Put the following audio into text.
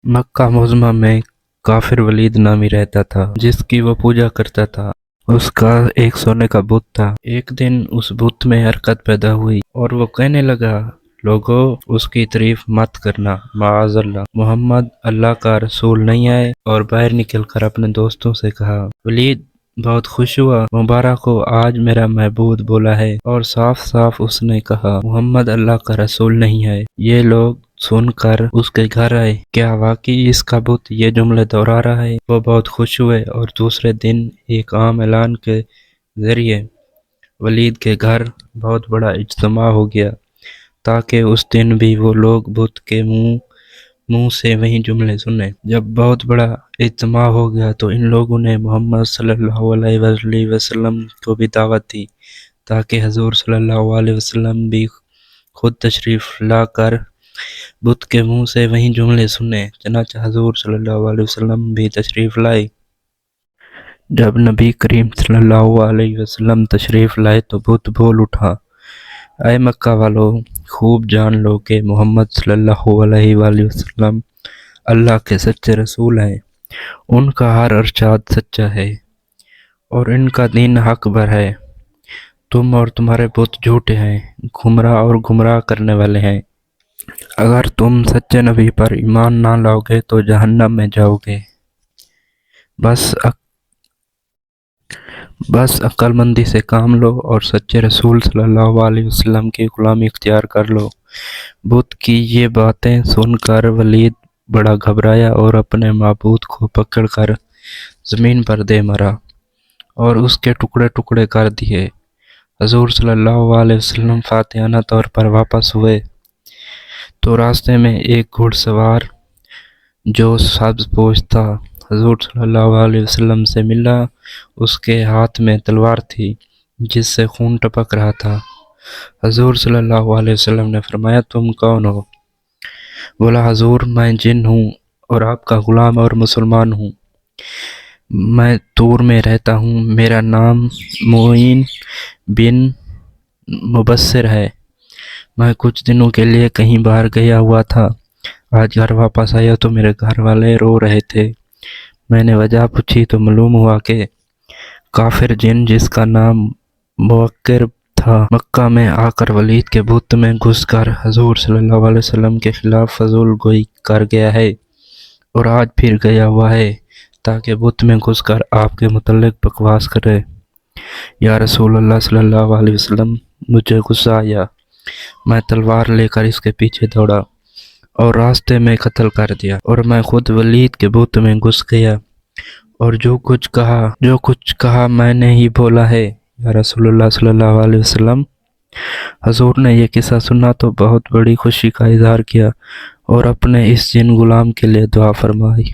مکہ معظمہ میں کافر ولید نامی رہتا تھا جس کی وہ پوجا کرتا تھا۔ اس کا ایک سونے کا بت تھا۔ ایک دن اس بت میں حرکت پیدا ہوئی اور وہ کہنے لگا، لوگو اس کی تعریف مت کرنا، معاذ اللہ، محمد اللہ کا رسول نہیں ہے، اور باہر نکل کر اپنے دوستوں سے کہا۔ ولید بہت خوش ہوا، مبارک ہو، آج میرا معبود بولا ہے، اور صاف صاف اس نے کہا محمد اللہ کا رسول نہیں ہے۔ یہ لوگ سن کر اس کے گھر آئے، کیا واقعی اس کا بت یہ جملے دہرا رہا ہے؟ وہ بہت خوش ہوئے اور دوسرے دن ایک عام اعلان کے ذریعے ولید کے گھر بہت بڑا اجتماع ہو گیا تاکہ اس دن بھی وہ لوگ بت کے منہ سے وہی جملے سنیں۔ جب بہت بڑا اجتماع ہو گیا تو ان لوگوں نے محمد صلی اللہ علیہ وآلہ وسلم کو بھی دعوت دی تاکہ حضور صلی اللہ علیہ وسلم بھی خود تشریف لا کر بت کے منہ سے وہی جملے سنیں۔ چنانچہ حضور صلی اللہ علیہ وسلم بھی تشریف لائے۔ جب نبی کریم صلی اللہ علیہ وسلم تشریف لائے تو بت بول اٹھا، اے مکہ والو، خوب جان لو کہ محمد صلی اللہ علیہ وآلہ وسلم اللہ کے سچے رسول ہیں۔ ان کا ہر ارشاد سچا ہے اور ان کا دین حق بر ہے۔ تم اور تمہارے بت جھوٹے ہیں، گمراہ اور گمراہ کرنے والے ہیں۔ اگر تم سچے نبی پر ایمان نہ لاؤ گے تو جہنم میں جاؤ گے۔ بس عقل مندی سے کام لو اور سچے رسول صلی اللہ علیہ وسلم کی غلامی اختیار کر لو۔ بت کی یہ باتیں سن کر ولید بڑا گھبرایا اور اپنے معبود کو پکڑ کر زمین پر دے مارا اور اس کے ٹکڑے ٹکڑے کر دیے۔ حضور صلی اللہ علیہ وسلم فاتحانہ طور پر واپس ہوئے تو راستے میں ایک گھڑ سوار جو سبز پوش تھا حضور صلی اللہ علیہ وسلم سے ملا۔ اس کے ہاتھ میں تلوار تھی جس سے خون ٹپک رہا تھا۔ حضور صلی اللہ علیہ وسلم نے فرمایا، تم کون ہو؟ بولا، حضور میں جن ہوں اور آپ کا غلام اور مسلمان ہوں۔ میں طور میں رہتا ہوں، میرا نام معین بن مبصر ہے۔ میں کچھ دنوں کے لیے کہیں باہر گیا ہوا تھا، آج گھر واپس آیا تو میرے گھر والے رو رہے تھے۔ میں نے وجہ پوچھی تو معلوم ہوا کہ کافر جن جس کا نام موقر تھا مکہ میں آ کر ولید کے بت میں گھس کر حضور صلی اللہ علیہ وسلم کے خلاف فضول گوئی کر گیا ہے اور آج پھر گیا ہوا ہے تاکہ بت میں گھس کر آپ کے متعلق بکواس کرے۔ یا رسول اللہ صلی اللہ علیہ وسلم، مجھے غصہ آیا، میں تلوار لے کر اس کے پیچھے دوڑا اور راستے میں قتل کر دیا، اور میں خود ولید کے بت میں گھس گیا اور جو کچھ کہا میں نے ہی بولا ہے، یا رسول اللہ صلی اللہ علیہ وسلم۔ حضور نے یہ قصہ سنا تو بہت بڑی خوشی کا اظہار کیا اور اپنے اس جن غلام کے لیے دعا فرمائی۔